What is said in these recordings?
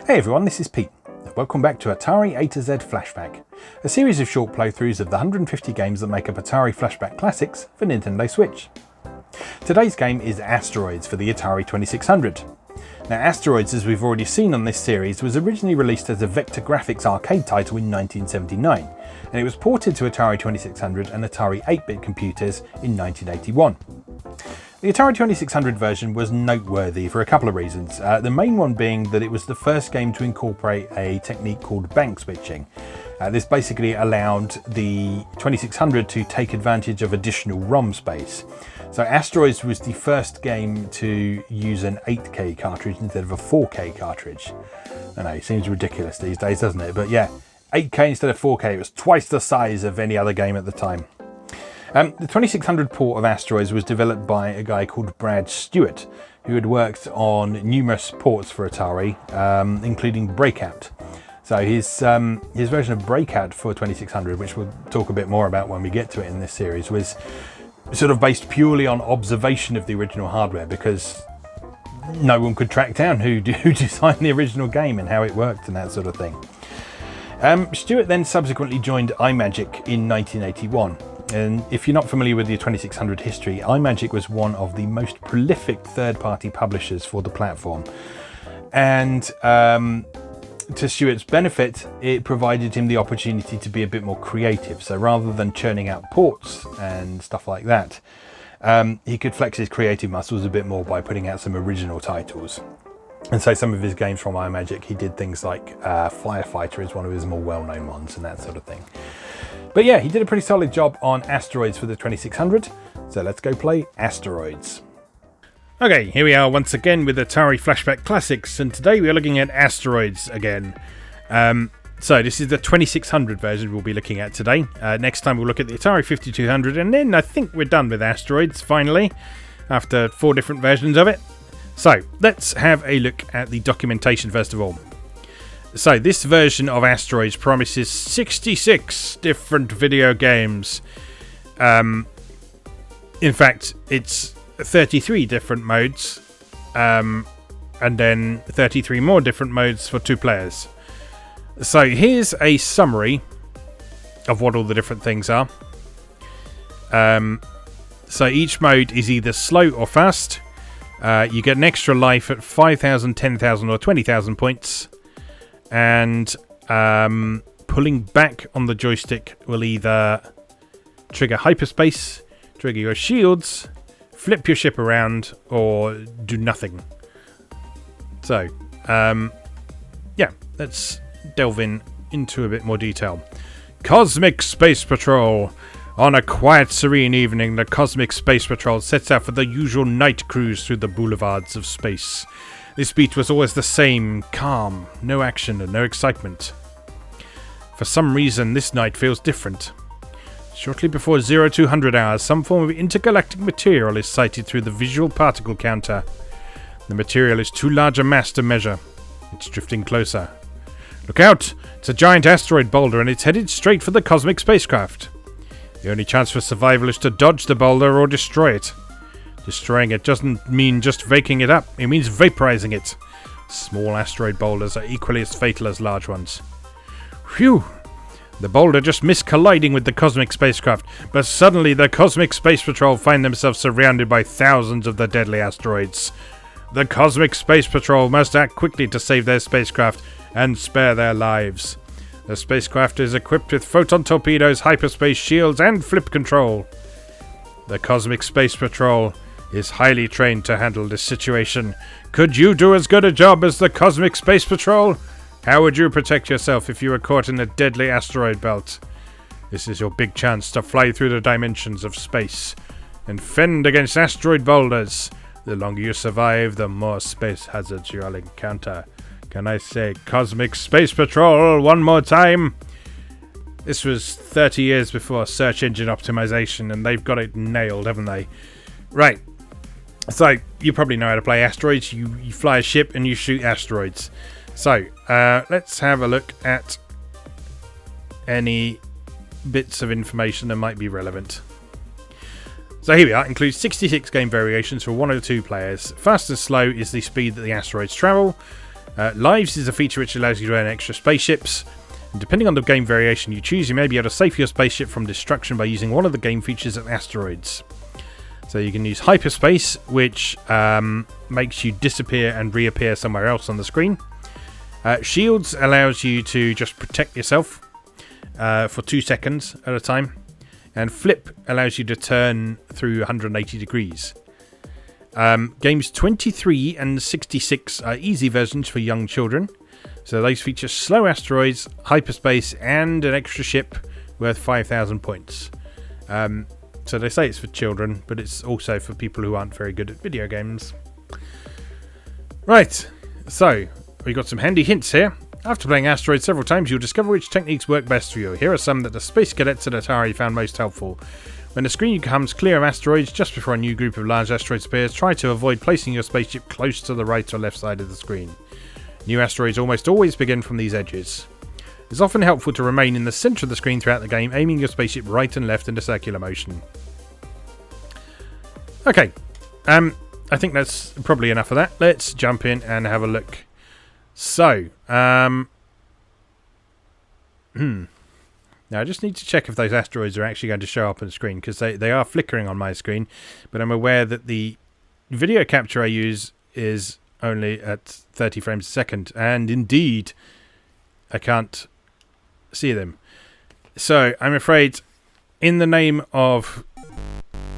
Hey everyone, this is Pete. Welcome back to Atari A to Z Flashback, a series of short playthroughs of the 150 games that make up Atari Flashback Classics for Nintendo Switch. Today's game is Asteroids for the Atari 2600. Now Asteroids, as we've already seen on this series, was originally released as a vector graphics arcade title in 1979, and it was ported to Atari 2600 and Atari 8-bit computers in 1981. The Atari 2600 version was noteworthy for a couple of reasons, the main one being that it was the first game to incorporate a technique called bank switching. This basically allowed the 2600 to take advantage of additional ROM space. So Asteroids was the first game to use an 8K cartridge instead of a 4K cartridge. I know, it seems ridiculous these days, doesn't it? But yeah, 8K instead of 4K, it was twice the size of any other game at the time. The 2600 port of Asteroids was developed by a guy called Brad Stewart, who had worked on numerous ports for Atari, including Breakout. So his version of Breakout for 2600, which we'll talk a bit more about when we get to it in this series, was sort of based purely on observation of the original hardware, because no one could track down who designed the original game and how it worked and that sort of thing. Stewart then subsequently joined iMagic in 1981. And if you're not familiar with the 2600 history, iMagic was one of the most prolific third-party publishers for the platform. And to Stewart's benefit, it provided him the opportunity to be a bit more creative. So rather than churning out ports and stuff like that, he could flex his creative muscles a bit more by putting out some original titles. And so some of his games from iMagic, he did things like Firefighter is one of his more well-known ones and that sort of thing. But yeah, he did a pretty solid job on Asteroids for the 2600, so let's go play Asteroids. Okay, here we are once again with Atari Flashback Classics, and today we are looking at Asteroids again. So this is the 2600 version we'll be looking at today. Next time we'll look at the Atari 5200, and then I think we're done with Asteroids, finally, after 4 different versions of it. So, let's have a look at the documentation first of all. So this version of Asteroids promises 66 different video games. In fact, it's 33 different modes, and then 33 more different modes for 2 players. So here's a summary of what all the different things are. So each mode is either slow or fast. You get an extra life at 5,000, 10,000 or 20,000 points. And pulling back on the joystick will either trigger hyperspace, trigger your shields, flip your ship around, or do nothing. So, yeah, let's delve into a bit more detail. Cosmic Space Patrol. On a quiet, serene evening, the Cosmic Space Patrol sets out for the usual night cruise through the boulevards of space. This beat was always the same, calm, no action and no excitement. For some reason, this night feels different. Shortly before 0200 hours, some form of intergalactic material is sighted through the visual particle counter. The material is too large a mass to measure. It's drifting closer. Look out! It's a giant asteroid boulder and it's headed straight for the cosmic spacecraft. The only chance for survival is to dodge the boulder or destroy it. Destroying it doesn't mean just vaking it up, it means vaporizing it. Small asteroid boulders are equally as fatal as large ones. Phew! The boulder just missed colliding with the cosmic spacecraft, but suddenly the Cosmic Space Patrol find themselves surrounded by thousands of the deadly asteroids. The Cosmic Space Patrol must act quickly to save their spacecraft and spare their lives. The spacecraft is equipped with photon torpedoes, hyperspace shields, and flip control. The Cosmic Space Patrol is highly trained to handle this situation. Could you do as good a job as the Cosmic Space Patrol? How would you protect yourself if you were caught in a deadly asteroid belt? This is your big chance to fly through the dimensions of space and fend against asteroid boulders. The longer you survive, the more space hazards you'll encounter. Can I say Cosmic Space Patrol one more time? This was 30 years before search engine optimization, and they've got it nailed, haven't they? Right. So, you probably know how to play Asteroids. You fly a ship and you shoot asteroids. So, let's have a look at any bits of information that might be relevant. So here we are. Includes 66 game variations for 1 or 2 players. Fast and slow is the speed that the asteroids travel. Lives is a feature which allows you to earn extra spaceships. And depending on the game variation you choose, you may be able to save your spaceship from destruction by using one of the game features of Asteroids. So you can use hyperspace, which makes you disappear and reappear somewhere else on the screen. Shields allows you to just protect yourself for 2 seconds at a time. And flip allows you to turn through 180 degrees. Games 23 and 66 are easy versions for young children. So those feature slow asteroids, hyperspace, and an extra ship worth 5,000 points. So they say it's for children, but it's also for people who aren't very good at video games. Right, so we've got some handy hints here. After playing Asteroids several times, you'll discover which techniques work best for you. Here are some that the space cadets at Atari found most helpful. When the screen becomes clear of asteroids just before a new group of large asteroids appears, try to avoid placing your spaceship close to the right or left side of the screen. New asteroids almost always begin from these edges. It's often helpful to remain in the centre of the screen throughout the game, aiming your spaceship right and left in a circular motion. Okay, I think that's probably enough of that. Let's jump in and have a look. So, now I just need to check if those asteroids are actually going to show up on the screen, because they are flickering on my screen, but I'm aware that the video capture I use is only at 30 frames a second, and indeed I can't see them. So I'm afraid, in the name of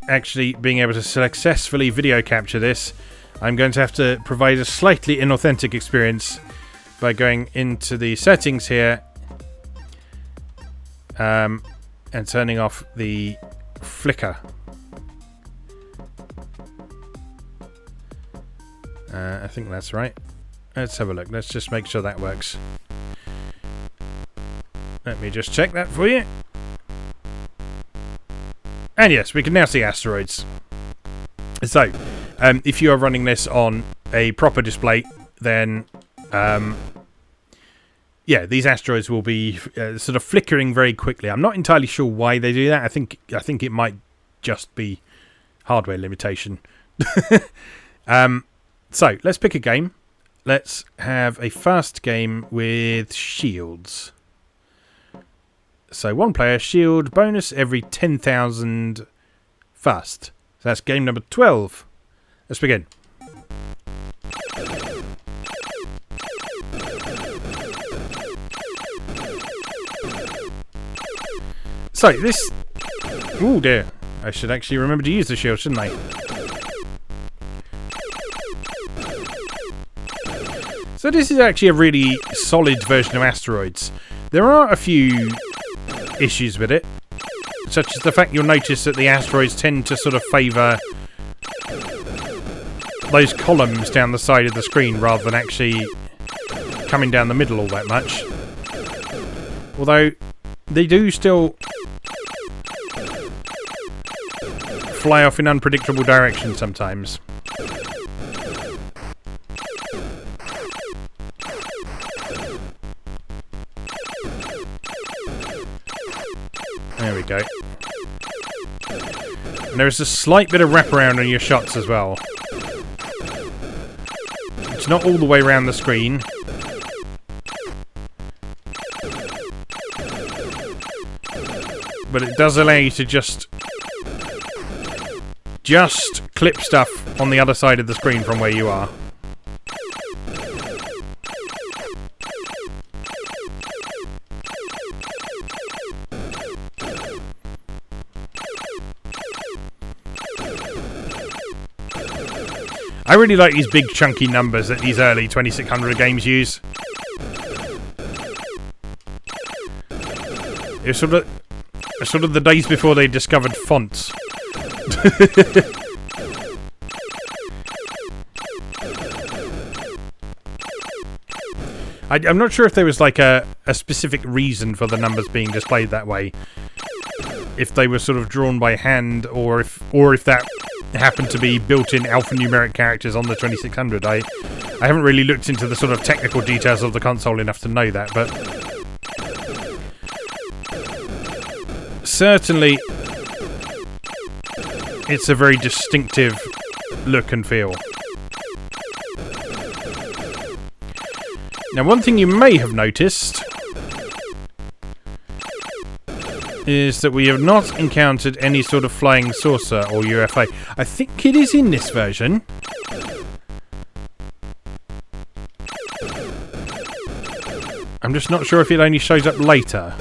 actually being able to successfully video capture this, I'm going to have to provide a slightly inauthentic experience by going into the settings here and turning off the flicker. I think that's right. Let's have a look. Let's just make sure that works. Let me just check that for you. And yes, we can now see asteroids. So, if you are running this on a proper display, then yeah, these asteroids will be sort of flickering very quickly. I'm not entirely sure why they do that. I think it might just be hardware limitation. So, let's pick a game. Let's have a fast game with shields. So, 1 player, shield, bonus every 10,000 fast. So that's game number 12. Let's begin. So, this... Oh dear. I should actually remember to use the shield, shouldn't I? So this is actually a really solid version of Asteroids. There are a few issues with it, such as the fact you'll notice that the asteroids tend to sort of favour those columns down the side of the screen rather than actually coming down the middle all that much. Although they do still fly off in unpredictable directions sometimes. There we go. And there is a slight bit of wraparound on your shots as well. It's not all the way around the screen. But it does allow you to just clip stuff on the other side of the screen from where you are. I really like these big chunky numbers that these early 2600 games use. It's sort of the days before they discovered fonts. I'm not sure if there was like a specific reason for the numbers being displayed that way. If they were sort of drawn by hand, or if that happened to be built-in alphanumeric characters on the 2600. I haven't really looked into the sort of technical details of the console enough to know that, but certainly it's a very distinctive look and feel. Now, one thing you may have noticed is that we have not encountered any sort of flying saucer or UFO. I think it is in this version. I'm just not sure if it only shows up later.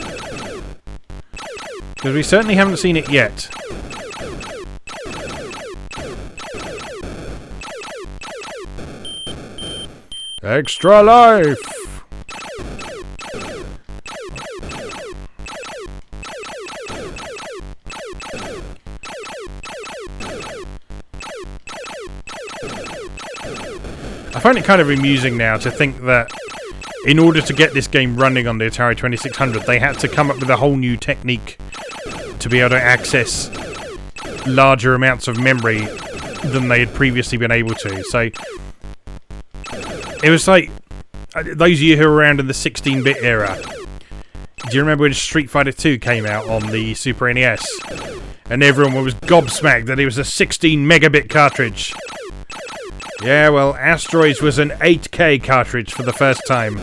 Because we certainly haven't seen it yet. Extra life! I find it kind of amusing now to think that in order to get this game running on the Atari 2600, they had to come up with a whole new technique to be able to access larger amounts of memory than they had previously been able to. So it was like, those of you who were around in the 16-bit era, do you remember when Street Fighter 2 came out on the Super NES? And everyone was gobsmacked that it was a 16 megabit cartridge. Yeah, well, Asteroids was an 8K cartridge for the first time.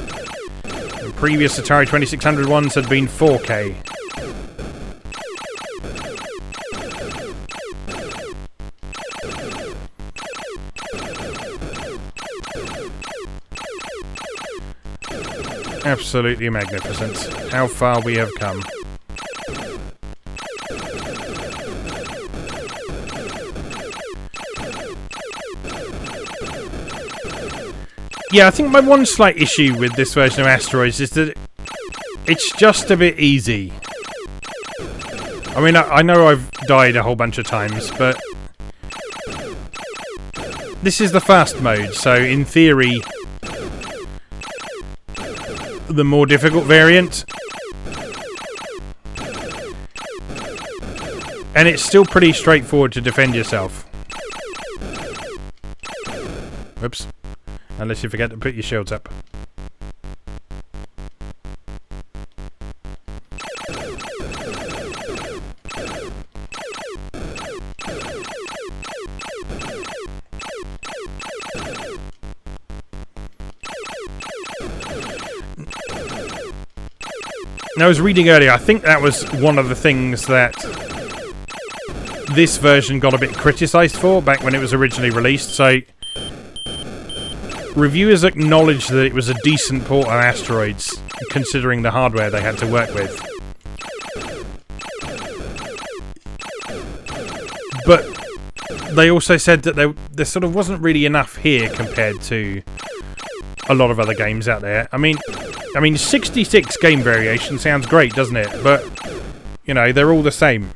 The previous Atari 2600 ones had been 4K. Absolutely magnificent. How far we have come. Yeah, I think my one slight issue with this version of Asteroids is that it's just a bit easy. I mean, I know I've died a whole bunch of times, but this is the fast mode, so in theory, the more difficult variant. And it's still pretty straightforward to defend yourself. Whoops. Unless you forget to put your shields up. Now, I was reading earlier, I think that was one of the things that this version got a bit criticised for back when it was originally released, so reviewers acknowledged that it was a decent port of Asteroids, considering the hardware they had to work with. But they also said that there sort of wasn't really enough here compared to a lot of other games out there. I mean 66 game variation sounds great, doesn't it? But, you know, they're all the same.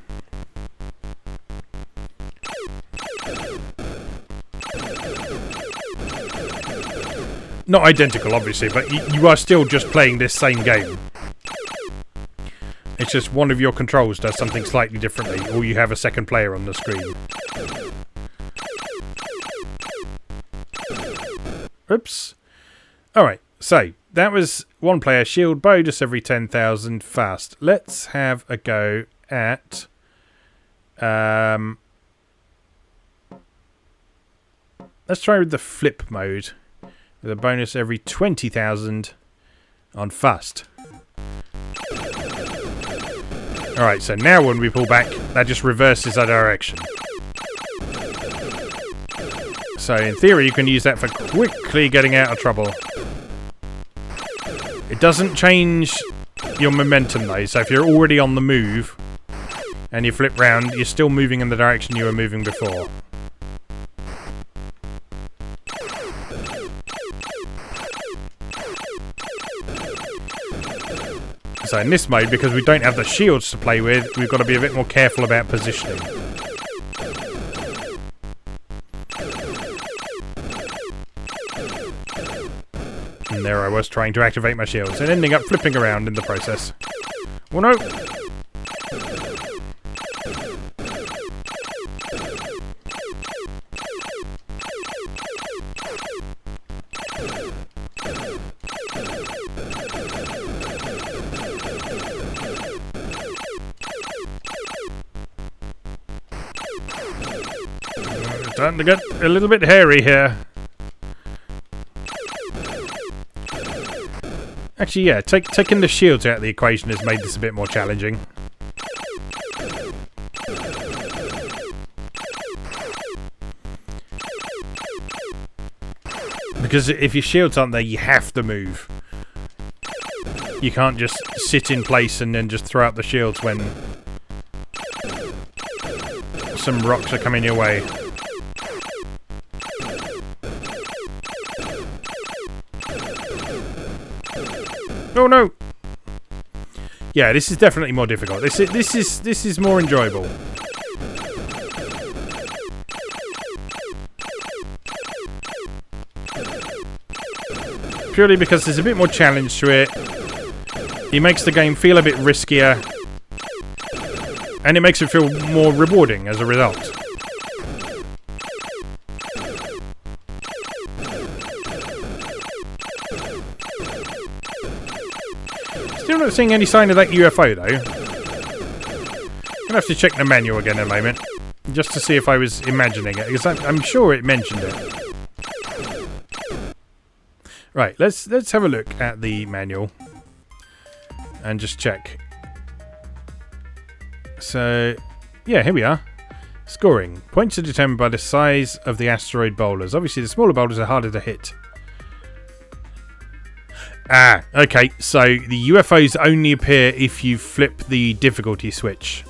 Not identical, obviously, but you are still just playing this same game. It's just one of your controls does something slightly differently, or you have a second player on the screen. Oops. Alright, so that was one player shield bonus every 10,000 fast. Let's have a go at let's try with the flip mode with a bonus every 20,000 on fast. Alright, so now when we pull back, that just reverses our direction. So in theory you can use that for quickly getting out of trouble. It doesn't change your momentum though, so if you're already on the move and you flip round, you're still moving in the direction you were moving before. So in this mode, because we don't have the shields to play with, we've got to be a bit more careful about positioning. And there I was trying to activate my shields and ending up flipping around in the process. Oh no! Starting to get a little bit hairy here. Actually, yeah, taking the shields out of the equation has made this a bit more challenging. Because if your shields aren't there, you have to move. You can't just sit in place and then just throw out the shields when some rocks are coming your way. Oh no! Yeah, this is definitely more difficult. This is more enjoyable. Purely because there's a bit more challenge to it. It makes the game feel a bit riskier. And it makes it feel more rewarding as a result. Still not seeing any sign of that UFO though. Gonna have to check the manual again in a moment. Just to see if I was imagining it. Because I'm sure it mentioned it. Right, let's have a look at the manual and just check. So, yeah, here we are. Scoring. Points are determined by the size of the asteroid boulders. Obviously, the smaller boulders are harder to hit. Ah, okay. So, the UFOs only appear if you flip the difficulty switch.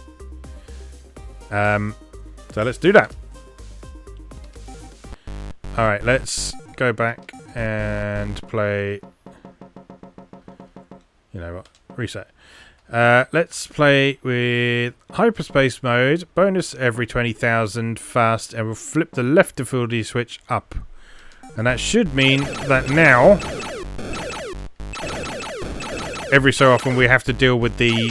So, let's do that. Alright, let's go back and play. You know what? Reset. Let's play with hyperspace mode. Bonus every 20,000 fast, and we'll flip the left difficulty switch up. And that should mean that now, every so often, we have to deal with the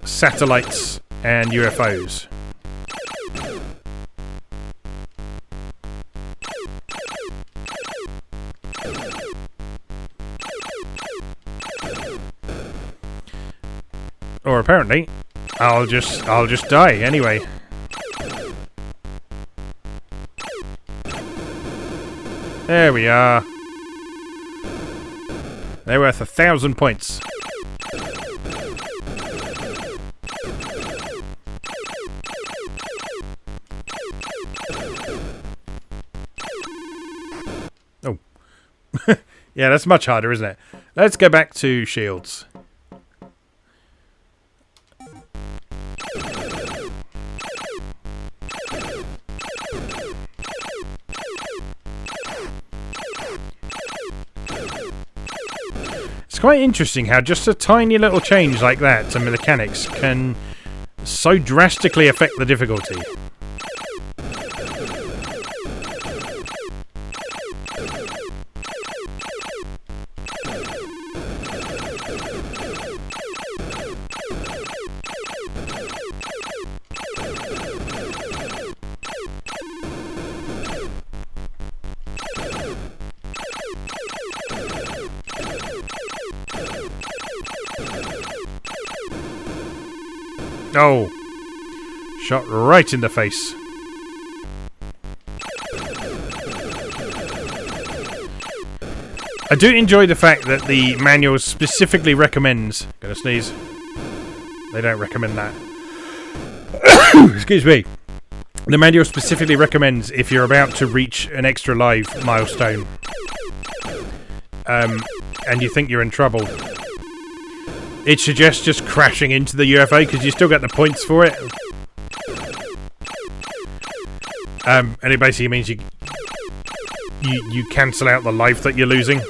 satellites and UFOs. Or apparently, I'll just die anyway. There we are. They're worth 1,000 points. Oh. Yeah, that's much harder, isn't it? Let's go back to shields. It's quite interesting how just a tiny little change like that to mechanics can so drastically affect the difficulty. Oh, shot right in the face. I do enjoy the fact that the manual specifically recommends... Gonna sneeze. They don't recommend that. Excuse me. The manual specifically recommends if you're about to reach an extra life milestone and you think you're in trouble, it suggests just crashing into the UFO because you still get the points for it. And it basically means you cancel out the life that you're losing.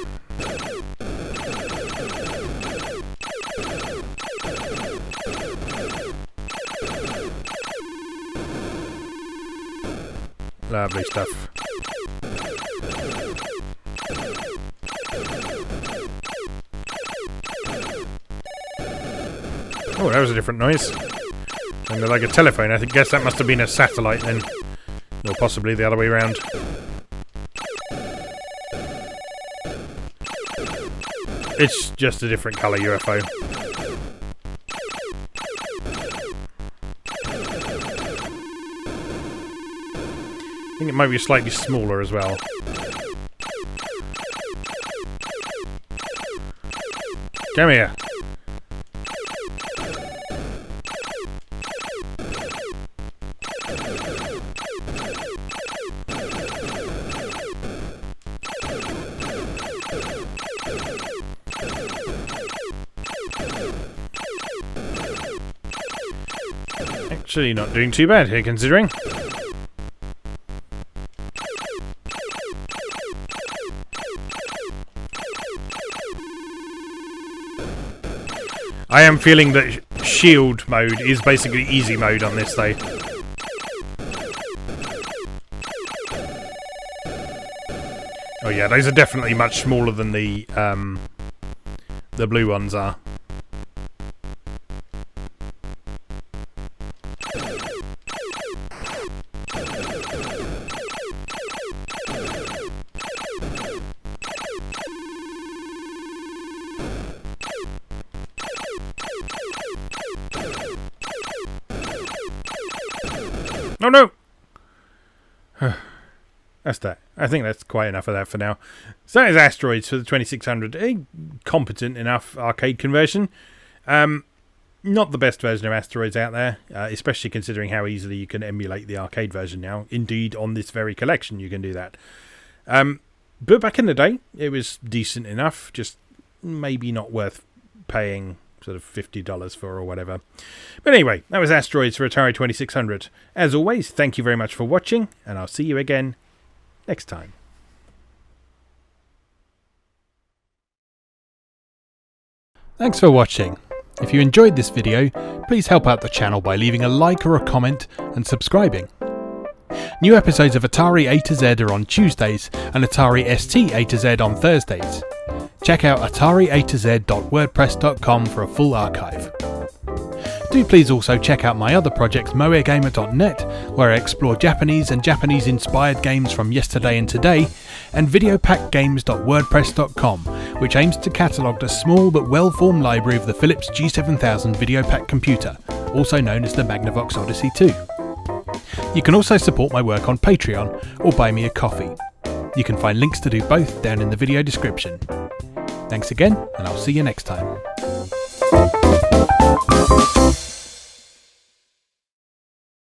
Lovely stuff. Oh, that was a different noise. Sounded like a telephone. I guess that must have been a satellite then. Or possibly the other way around. It's just a different colour UFO. I think it might be slightly smaller as well. Come here. Actually not doing too bad here, considering. I am feeling that shield mode is basically easy mode on this though. Oh yeah, those are definitely much smaller than the blue ones are. Oh no! That's that. I think that's quite enough of that for now. So that is Asteroids for the 2600. A competent enough arcade conversion. Not the best version of Asteroids out there, especially considering how easily you can emulate the arcade version now. Indeed, on this very collection you can do that. But back in the day, it was decent enough, just maybe not worth paying sort of $50 for or whatever. But anyway, that was Asteroids for Atari 2600. As always, thank you very much for watching, and I'll see you again next time. Thanks for watching. If you enjoyed this video, please help out the channel by leaving a like or a comment and subscribing. New episodes of Atari A to Z are on Tuesdays and Atari ST A to Z on Thursdays. Check out atariatoz.wordpress.com for a full archive. Do please also check out my other projects moegamer.net, where I explore Japanese and Japanese-inspired games from yesterday and today, and videopackgames.wordpress.com, which aims to catalogue the small but well-formed library of the Philips G7000 Videopack computer, also known as the Magnavox Odyssey 2. You can also support my work on Patreon or buy me a coffee. You can find links to do both down in the video description. Thanks again, and I'll see you next time.